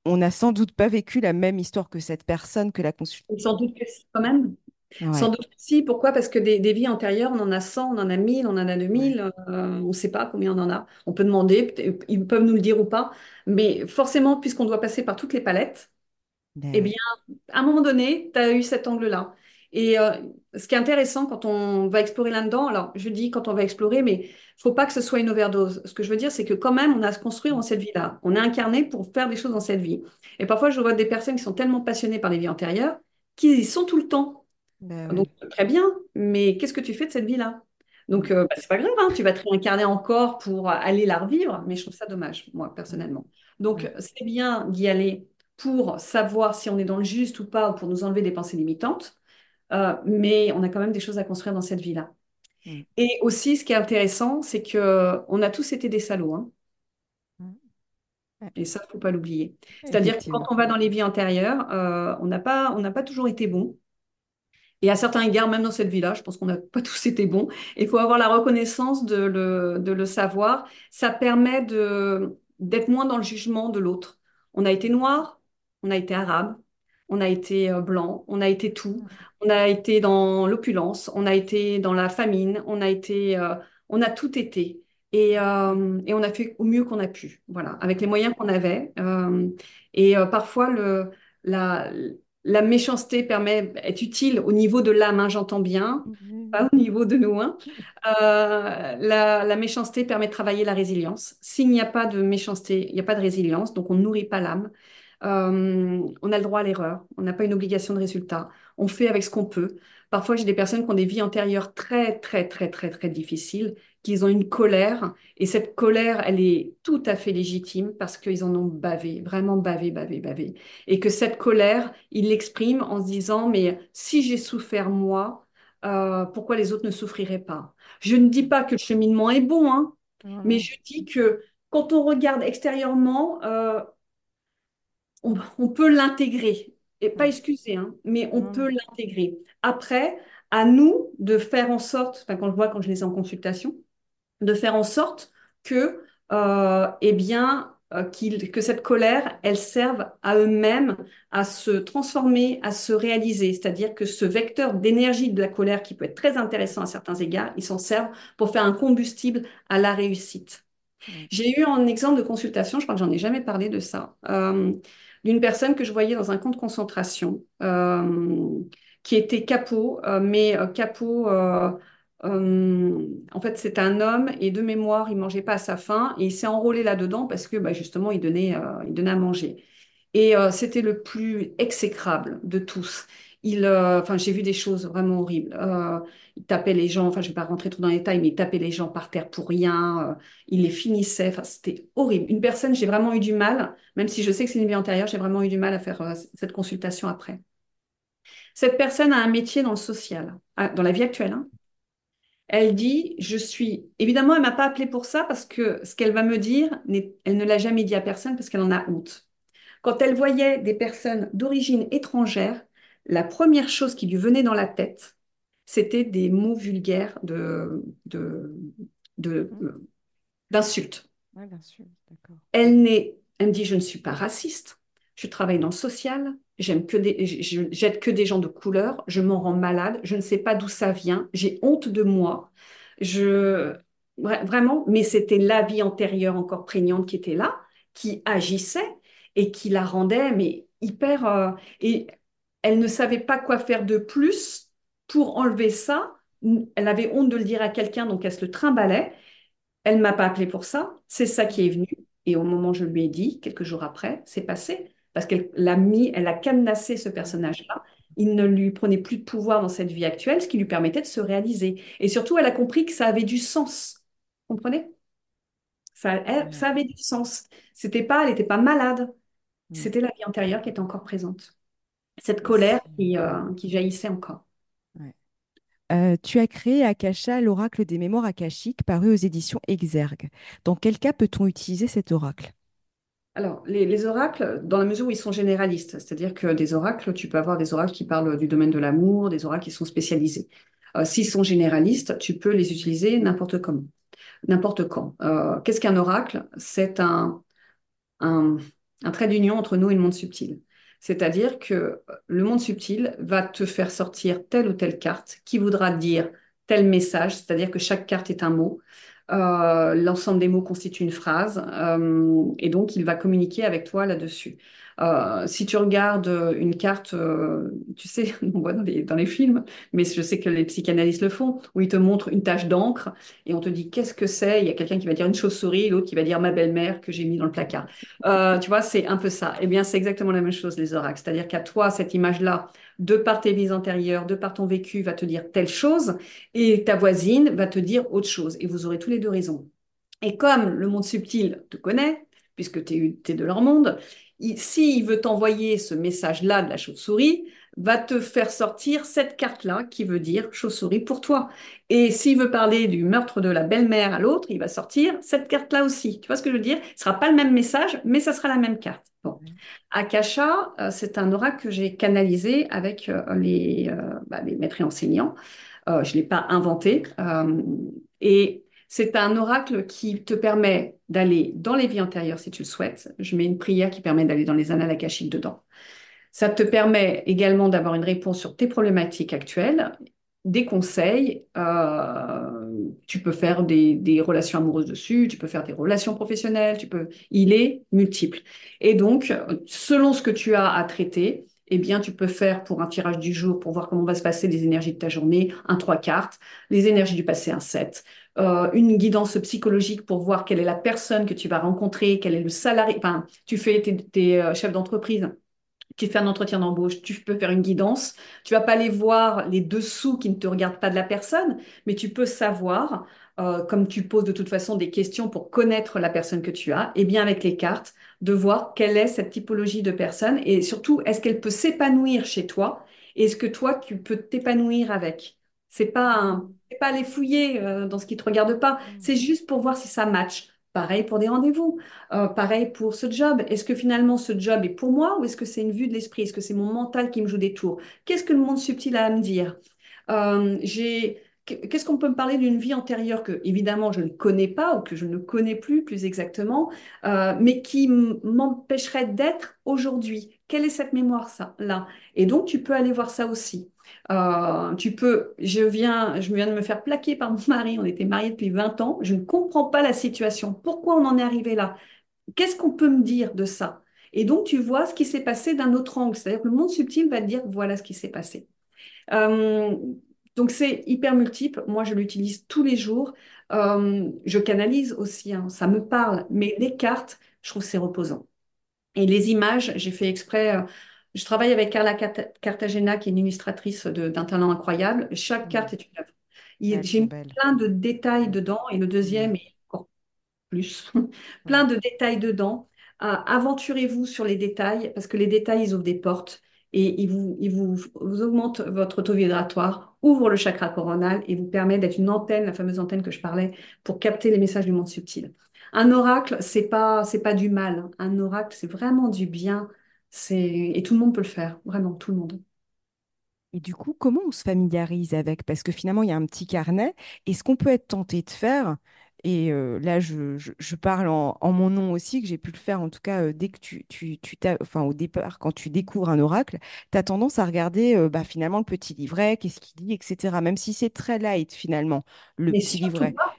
Speaker 1: on n'a sans doute pas vécu la même histoire que cette personne que la consulte.
Speaker 2: Et sans doute que si, quand même. Sans
Speaker 1: Ouais,
Speaker 2: doute que si. Pourquoi? Parce que des vies antérieures, on en a 100, on en a 1000, on en a deux
Speaker 1: ouais,
Speaker 2: mille. On ne sait pas combien on en a. On peut demander, ils peuvent nous le dire ou pas. Mais forcément, puisqu'on doit passer par toutes les palettes,
Speaker 1: ben
Speaker 2: eh
Speaker 1: oui.
Speaker 2: bien, à un moment donné, tu as eu cet angle-là. Et ce qui est intéressant quand on va explorer là-dedans, alors je dis quand on va explorer, mais il faut pas que ce soit une overdose. Ce que je veux dire, c'est que quand même, on a à se construire dans cette vie-là. On est incarné pour faire des choses dans cette vie. Et parfois, je vois des personnes qui sont tellement passionnées par les vies antérieures qu'ils y sont tout le temps.
Speaker 1: Ben
Speaker 2: Donc,
Speaker 1: ouais.
Speaker 2: très bien, mais qu'est-ce que tu fais de cette vie-là?
Speaker 1: Mm.
Speaker 2: Donc, bah, c'est pas grave, hein, tu vas te réincarner encore pour aller la revivre, mais je trouve ça dommage, moi,
Speaker 1: Mm.
Speaker 2: personnellement. Donc,
Speaker 1: Mm.
Speaker 2: c'est bien d'y aller pour savoir si on est dans le juste ou pas, ou pour nous enlever des pensées limitantes, mais on a quand même des choses à construire dans cette vie-là.
Speaker 1: Mm.
Speaker 2: Et aussi, ce qui est intéressant, c'est que on a tous été des salauds, hein.
Speaker 1: Mm. Ouais,
Speaker 2: Et ça, faut pas l'oublier. C'est-à-dire que quand
Speaker 1: effectivement.
Speaker 2: on va dans les vies antérieures, on n'a pas toujours été bon. Et à certains égards, même dans cette vie-là, je pense qu'on n'a pas tous été bons. Il faut avoir la reconnaissance de le savoir. Ça permet d'être moins dans le jugement de l'autre. On a été noir, on a été arabe, on a été blanc, on a été tout.
Speaker 1: Mm.
Speaker 2: On a été dans l'opulence, on a été dans la famine, on a tout été. Et on a fait au mieux qu'on a pu, voilà, avec les moyens qu'on avait. Parfois, la, la méchanceté est utile au niveau de l'âme, hein, j'entends bien, pas au niveau de nous, hein. La méchanceté permet de travailler la résilience. S'il n'y a pas de méchanceté, il n'y a pas de résilience, donc on ne nourrit pas l'âme. On a le droit à l'erreur, on n'a pas une obligation de résultat, on fait avec ce qu'on peut. Parfois, j'ai des personnes qui ont des vies antérieures très, très, très, très, très difficiles, qui ont une colère, et cette colère, elle est tout à fait légitime parce qu'ils en ont bavé, vraiment bavé, bavé, bavé. Et que cette colère, ils l'expriment en se disant, mais si j'ai souffert moi, pourquoi les autres ne souffriraient pas? Je ne dis pas que le cheminement est bon, hein,
Speaker 1: Non,
Speaker 2: mais
Speaker 1: non.
Speaker 2: je dis que quand on regarde extérieurement, on peut l'intégrer. Et pas
Speaker 1: Mm.
Speaker 2: excuser, hein, mais on
Speaker 1: Non,
Speaker 2: peut
Speaker 1: non.
Speaker 2: l'intégrer. Après, à nous de faire en sorte, enfin, quand je les ai en consultation, de faire en sorte que, que cette colère, elle serve à eux-mêmes à se transformer, à se réaliser. C'est-à-dire que ce vecteur d'énergie de la colère, qui peut être très intéressant à certains égards, ils s'en servent pour faire un combustible à la réussite.
Speaker 1: Mm.
Speaker 2: J'ai eu un exemple de consultation, je crois que j'en ai jamais parlé de ça, d'une personne que je voyais dans un camp de concentration, qui était capot, mais capot, en fait, c'est un homme et de mémoire, il mangeait pas à sa faim et il s'est enrôlé là-dedans parce que bah, justement, il donnait à manger. Et c'était le plus exécrable de tous. Enfin, j'ai vu des choses vraiment horribles. Il tapait les gens, enfin, je ne vais pas rentrer trop dans les détails, mais il tapait les gens par terre pour rien. Il les finissait. Enfin, c'était horrible. Une personne, j'ai vraiment eu du mal, même si je sais que c'est une vie antérieure, j'ai vraiment eu du mal à faire cette consultation après. Cette personne a un métier dans le social, dans la vie actuelle, hein. Elle dit, je suis... Évidemment, elle m'a pas appelée pour ça parce que ce qu'elle va me dire, elle ne l'a jamais dit à personne parce qu'elle en a honte. Quand elle voyait des personnes d'origine étrangère, la première chose qui lui venait dans la tête, c'était des mots vulgaires
Speaker 1: Mm.
Speaker 2: d'insultes.
Speaker 1: Ouais, bien sûr, d'accord.
Speaker 2: Elle me dit, je ne suis pas raciste, je travaille dans le social, j'aide que des gens de couleur, je m'en rends malade, je ne sais pas d'où ça vient, j'ai honte de moi. Je, Vraiment, mais c'était la vie antérieure encore prégnante qui était là, qui agissait et qui la rendait, mais hyper. Et elle ne savait pas quoi faire de plus pour enlever ça. Elle avait honte de le dire à quelqu'un, donc elle se le trimballait. Elle ne m'a pas appelé pour ça. C'est ça qui est venu. Et au moment où je lui ai dit, quelques jours après, c'est passé. Parce elle a cadenassé ce
Speaker 1: Mm.
Speaker 2: personnage-là. Il ne lui prenait plus de pouvoir dans cette vie actuelle, ce qui lui permettait de se réaliser. Et surtout, elle a compris que ça avait du sens. Vous comprenez?
Speaker 1: Ouais.
Speaker 2: Ça avait du sens. Elle n'était pas malade.
Speaker 1: Mm.
Speaker 2: C'était la vie antérieure qui était encore présente. Cette
Speaker 1: Et
Speaker 2: colère qui jaillissait encore.
Speaker 1: ouais. Tu as créé Akasha, l'oracle des mémoires akashiques, paru aux éditions Exergue. Dans quel cas peut-on utiliser cet oracle?
Speaker 2: Alors, les oracles, dans la mesure où ils sont généralistes, c'est-à-dire que des oracles, tu peux avoir des oracles qui parlent du domaine de l'amour, des oracles qui sont spécialisés. S'ils sont généralistes, tu peux les utiliser n'importe comment, n'importe quand. Qu'est-ce qu'un oracle? C'est un, un trait d'union entre nous et le monde subtil. C'est-à-dire que le monde subtil va te faire sortir telle ou telle carte qui voudra dire tel message, c'est-à-dire que chaque carte est un mot. L'ensemble des mots constitue une phrase, et donc il va communiquer avec toi là-dessus. Si tu regardes une carte, tu sais, on voit dans les films, mais je sais que les psychanalystes le font, où ils te montrent une tache d'encre et on te dit qu'est-ce que c'est? Il y a quelqu'un qui va dire une chauve-souris, l'autre qui va dire ma belle-mère que j'ai mis dans le placard. Tu vois, c'est un peu ça. Eh bien, c'est exactement la même chose, les oracles. C'est-à-dire qu'à toi, cette image-là, de par tes vies antérieures, de par ton vécu, va te dire telle chose et ta voisine va te dire autre chose. Et vous aurez tous les deux raison. Et comme le monde subtil te connaît, puisque tu es de leur monde, s'il veut t'envoyer ce message-là de la chauve-souris, va te faire sortir cette carte-là qui veut dire chauve-souris pour toi. Et s'il veut parler du meurtre de la belle-mère à l'autre, il va sortir cette carte-là aussi. Tu vois ce que je veux dire? Ce sera pas le même message, mais ça sera la même carte. Bon. Akasha, c'est un oracle que j'ai canalisé avec les maîtres et enseignants. Je ne l'ai pas inventé. Et c'est un oracle qui te permet d'aller dans les vies antérieures si tu le souhaites. Je mets une prière qui permet d'aller dans les annales akashiques dedans. Ça te permet également d'avoir une réponse sur tes problématiques actuelles, des conseils. Tu peux faire des relations amoureuses dessus, tu peux faire des relations professionnelles, il est multiple. Et donc, selon ce que tu as à traiter, eh bien, tu peux faire pour un tirage du jour, pour voir comment va se passer les énergies de ta journée, un 3 cartes, les énergies du passé, un 7, une guidance psychologique pour voir quelle est la personne que tu vas rencontrer, quel est le salarié, enfin, tu fais tes chefs d'entreprise, tu fais un entretien d'embauche, tu peux faire une guidance. Tu vas pas aller voir les dessous qui ne te regardent pas de la personne, mais tu peux savoir, comme tu poses de toute façon des questions pour connaître la personne que tu as, et bien avec les cartes, de voir quelle est cette typologie de personne et surtout, est-ce qu'elle peut s'épanouir chez toi et est-ce que toi, tu peux t'épanouir avec. C'est pas aller fouiller dans ce qui te regarde pas,
Speaker 1: Mm.
Speaker 2: c'est juste pour voir si ça match. Pareil pour des rendez-vous. Pareil pour ce job. Est-ce que finalement ce job est pour moi ou est-ce que c'est une vue de l'esprit? Est-ce que c'est mon mental qui me joue des tours? Qu'est-ce que le monde subtil a à me dire? Qu'est-ce qu'on peut me parler d'une vie antérieure que, évidemment, je ne connais pas ou que je ne connais plus exactement, mais qui m'empêcherait d'être aujourd'hui? Quelle est cette mémoire, ça, là? Et donc, tu peux aller voir ça aussi. Je viens de me faire plaquer par mon mari. On était mariés depuis 20 ans. Je ne comprends pas la situation. Pourquoi on en est arrivé là? Qu'est-ce qu'on peut me dire de ça? Et donc, tu vois ce qui s'est passé d'un autre angle. C'est-à-dire que le monde subtil va te dire, voilà ce qui s'est passé. Euh, donc, c'est hyper multiple. Moi, je l'utilise tous les jours. Je canalise aussi, hein, ça me parle. Mais les cartes, je trouve que c'est reposant. Et les images, j'ai fait exprès. Je travaille avec Carla Cartagena, qui est une illustratrice d'un talent incroyable. Chaque carte
Speaker 1: Mm.
Speaker 2: est une œuvre.
Speaker 1: Elles
Speaker 2: J'ai
Speaker 1: sont
Speaker 2: mis
Speaker 1: belles.
Speaker 2: plein de détails
Speaker 1: Mm.
Speaker 2: dedans. Et le
Speaker 1: Mm.
Speaker 2: deuxième est encore plus. Plein
Speaker 1: Ouais.
Speaker 2: de détails dedans. Aventurez-vous sur les détails parce que les détails, ils ouvrent des portes et vous augmentent votre taux vibratoire, ouvrent le chakra coronal et vous permet d'être une antenne, la fameuse antenne que je parlais, pour capter les messages du monde subtil. Un oracle, c'est pas du mal, hein. Un oracle, c'est vraiment du bien. Et tout le monde peut le faire, vraiment tout le monde.
Speaker 1: Et du coup, comment on se familiarise avec? Parce que finalement, il y a un petit carnet. Et ce qu'on peut être tenté de faire, et là, je parle en mon nom aussi, que j'ai pu le faire, en tout cas, dès que enfin, au départ, quand tu découvres un oracle, tu as tendance à regarder bah, finalement le petit livret, qu'est-ce qu'il dit, etc. Même si c'est très light, finalement, le
Speaker 2: Mais
Speaker 1: petit
Speaker 2: surtout
Speaker 1: livret.
Speaker 2: pas.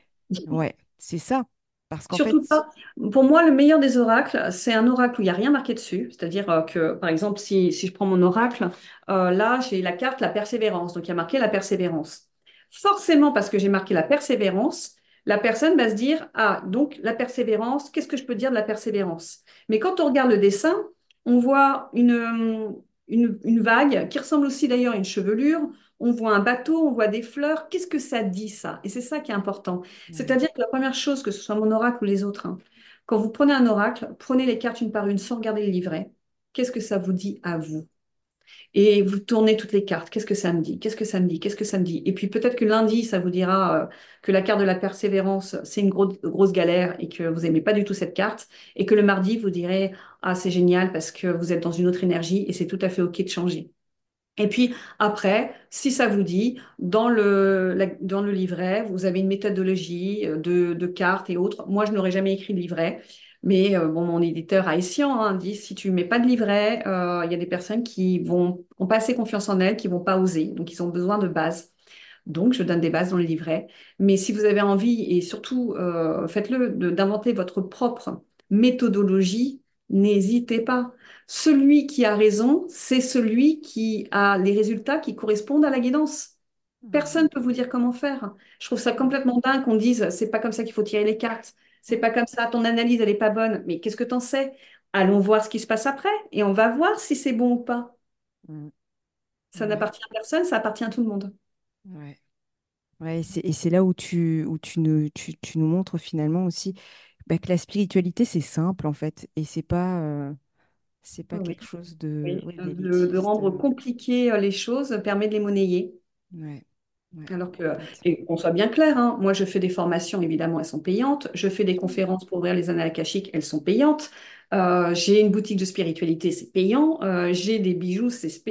Speaker 1: Ouais, c'est ça. Parce qu'en
Speaker 2: Surtout
Speaker 1: fait,
Speaker 2: pas. Pour moi, le meilleur des oracles, c'est un oracle où il n'y a rien marqué dessus. C'est-à-dire que, par exemple, si je prends mon oracle, là, j'ai la carte la persévérance. Donc, il y a marqué la persévérance. Forcément, parce que j'ai marqué la persévérance, la personne va se dire, ah, donc la persévérance, qu'est-ce que je peux dire de la persévérance? Mais quand on regarde le dessin, on voit une vague qui ressemble aussi d'ailleurs à une chevelure. On voit un bateau, on voit des fleurs. Qu'est-ce que ça dit, ça? Et c'est ça qui est important.
Speaker 1: ouais.
Speaker 2: C'est-à-dire que la première chose, que ce soit mon oracle ou les autres, hein, quand vous prenez un oracle, prenez les cartes une par une sans regarder le livret. Qu'est-ce que ça vous dit à vous? Et vous tournez toutes les cartes. Qu'est-ce que ça me dit? Qu'est-ce que ça me dit? Qu'est-ce que ça me dit? Et puis peut-être que lundi, ça vous dira que la carte de la persévérance, c'est une grosse galère et que vous n'aimez pas du tout cette carte. Et que le mardi, vous direz, ah, c'est génial parce que vous êtes dans une autre énergie et c'est tout à fait OK de changer. Et puis après, si ça vous dit, dans le livret, vous avez une méthodologie de cartes et autres. Moi, je n'aurais jamais écrit de livret, mais bon, mon éditeur haïtien dit, si tu mets pas de livret, il y a des personnes qui ont pas assez confiance en elles, qui vont pas oser, donc ils ont besoin de bases. Donc, je donne des bases dans le livret. Mais si vous avez envie, et surtout, faites-le, d'inventer votre propre méthodologie, n'hésitez pas. Celui qui a raison, c'est celui qui a les résultats qui correspondent à la guidance. Personne ne peut vous dire comment faire. Je trouve ça complètement dingue qu'on dise, c'est pas comme ça qu'il faut tirer les cartes. C'est pas comme ça, ton analyse, elle est pas bonne. Mais qu'est-ce que t'en sais? Allons voir ce qui se passe après et on va voir si c'est bon ou pas.
Speaker 1: Mm.
Speaker 2: Ça
Speaker 1: Ouais,
Speaker 2: n'appartient à personne, ça appartient à tout le monde.
Speaker 1: ouais. Ouais, et c'est là où tu nous montres finalement aussi bah, que la spiritualité, c'est simple en fait. Et C'est pas
Speaker 2: Oui,
Speaker 1: quelque chose de,
Speaker 2: oui.
Speaker 1: oui,
Speaker 2: De
Speaker 1: d'élitiste.
Speaker 2: rendre compliqué les choses permet de les monnayer.
Speaker 1: Ouais, ouais,
Speaker 2: Alors que,
Speaker 1: complètement.
Speaker 2: et qu'on soit bien clair, hein, moi je fais des formations, évidemment, elles sont payantes. Je fais des
Speaker 1: Mm.
Speaker 2: conférences pour ouvrir les annales akashiques, elles sont payantes. J'ai une boutique de spiritualité, c'est payant. J'ai des bijoux, c'est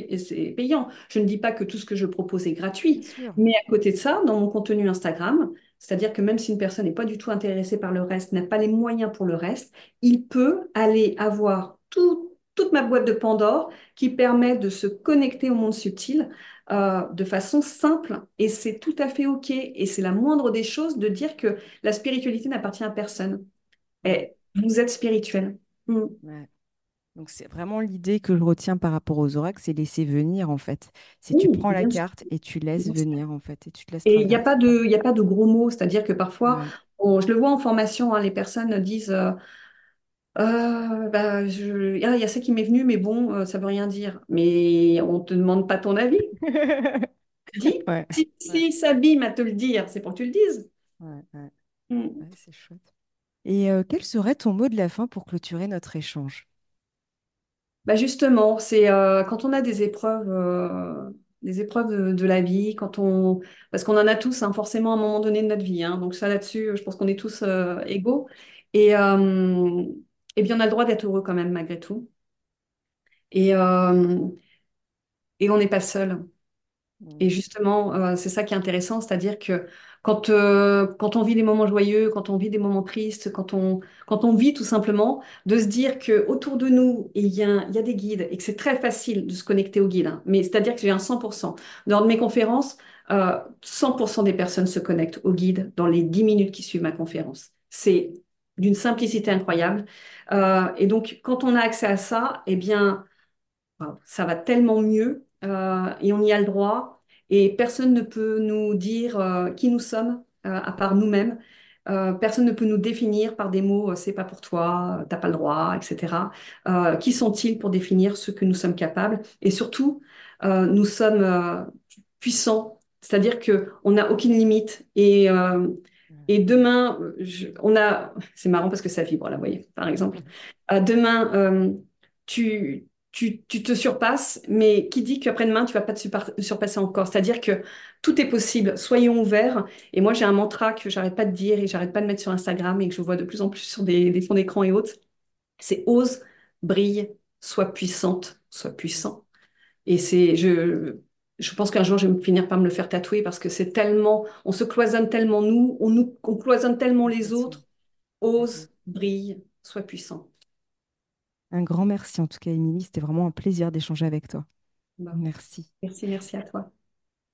Speaker 2: payant. Je ne dis pas que tout ce que je propose est
Speaker 1: Bien
Speaker 2: gratuit,
Speaker 1: sûr.
Speaker 2: mais à côté de ça, dans mon contenu Instagram, c'est-à-dire que même si une personne n'est pas du tout intéressée par le reste, n'a pas les moyens pour le reste, il peut aller avoir toute ma boîte de Pandore qui permet de se connecter au monde subtil de façon simple et c'est tout à fait OK. Et c'est la moindre des choses de dire que la spiritualité n'appartient à personne.
Speaker 1: Mm.
Speaker 2: Et vous êtes spirituel. Mm.
Speaker 1: Ouais. Donc c'est vraiment l'idée que je retiens par rapport aux oracles, c'est laisser venir en fait. C'est tu
Speaker 2: Oui,
Speaker 1: prends la
Speaker 2: bien sûr.
Speaker 1: carte et tu laisses
Speaker 2: Bien sûr.
Speaker 1: venir en fait, et tu te laisses
Speaker 2: Et
Speaker 1: traverser.
Speaker 2: il y a pas de gros mots, c'est-à-dire que parfois,
Speaker 1: Ouais.
Speaker 2: je le vois en formation, hein, les personnes disent il y a ça qui m'est venu, mais bon, ça veut rien dire. Mais on te demande pas ton avis. Dis,
Speaker 1: Ouais. Ouais.
Speaker 2: si s'abîme à te le dire, c'est pour que tu le dises.
Speaker 1: Ouais, ouais.
Speaker 2: Mm.
Speaker 1: Ouais, c'est chouette. Et quel serait ton mot de la fin pour clôturer notre échange?
Speaker 2: Bah justement, c'est quand on a des épreuves de la vie, parce qu'on en a tous hein, forcément à un moment donné de notre vie. Hein. Donc ça là-dessus, je pense qu'on est tous égaux. Et, euh, et bien on a le droit d'être heureux quand même malgré tout. Et, euh, et on n'est pas seul. Et
Speaker 1: Mm.
Speaker 2: justement, c'est ça qui est intéressant, c'est-à-dire que quand on vit des moments joyeux, quand on vit des moments tristes, quand on vit tout simplement, de se dire que autour de nous, il y a des guides et que c'est très facile de se connecter aux guides. Hein. Mais c'est-à-dire que j'ai un 100%. Lors de mes conférences, 100% des personnes se connectent aux guides dans les 10 minutes qui suivent ma conférence. C'est d'une simplicité incroyable. Et donc, quand on a accès à ça, eh bien, wow, ça va tellement mieux et on y a le droit et personne ne peut nous dire qui nous sommes à part nous-mêmes. Personne ne peut nous définir par des mots c'est pas pour toi, t'as pas le droit, etc. Qui sont-ils pour définir ce que nous sommes capables? Et surtout, nous sommes puissants, c'est-à-dire que on n'a aucune limite et demain, c'est marrant parce que ça vibre là, vous voyez, par exemple. Demain, tu te surpasses, mais qui dit qu'après-demain, tu vas pas te surpasser encore? C'est-à-dire que tout est possible. Soyons ouverts. Et moi, j'ai un mantra que j'arrête pas de dire et j'arrête pas de mettre sur Instagram et que je vois de plus en plus sur des fonds d'écran et autres. C'est ose, brille, sois puissante, sois puissant. Et je pense qu'un jour, je vais finir par me le faire tatouer parce que c'est tellement, on se cloisonne tellement on cloisonne tellement les
Speaker 1: Complètement.
Speaker 2: autres.
Speaker 1: Mm, mm.
Speaker 2: Ose, brille, sois puissant.
Speaker 1: Un grand merci en tout cas, Émilie. C'était vraiment un plaisir d'échanger avec toi.
Speaker 2: Bon.
Speaker 1: Merci.
Speaker 2: Merci, merci à toi.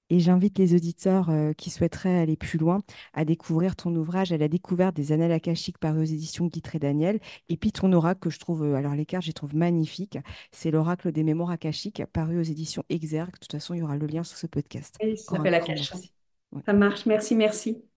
Speaker 1: Et j'invite les auditeurs qui souhaiteraient aller plus loin à découvrir ton ouvrage à la découverte des annales akashiques paru aux éditions Guitre et Daniel. Et puis ton oracle que je trouve, alors les cartes, je les trouve magnifiques. C'est l'oracle des mémoires akashiques paru aux éditions Exergue. De toute façon, il y aura le lien sur ce podcast.
Speaker 2: Et ça
Speaker 1: Encore un
Speaker 2: s'appelle
Speaker 1: grand
Speaker 2: Akash.
Speaker 1: merci. Ouais.
Speaker 2: Ça marche. Merci, merci.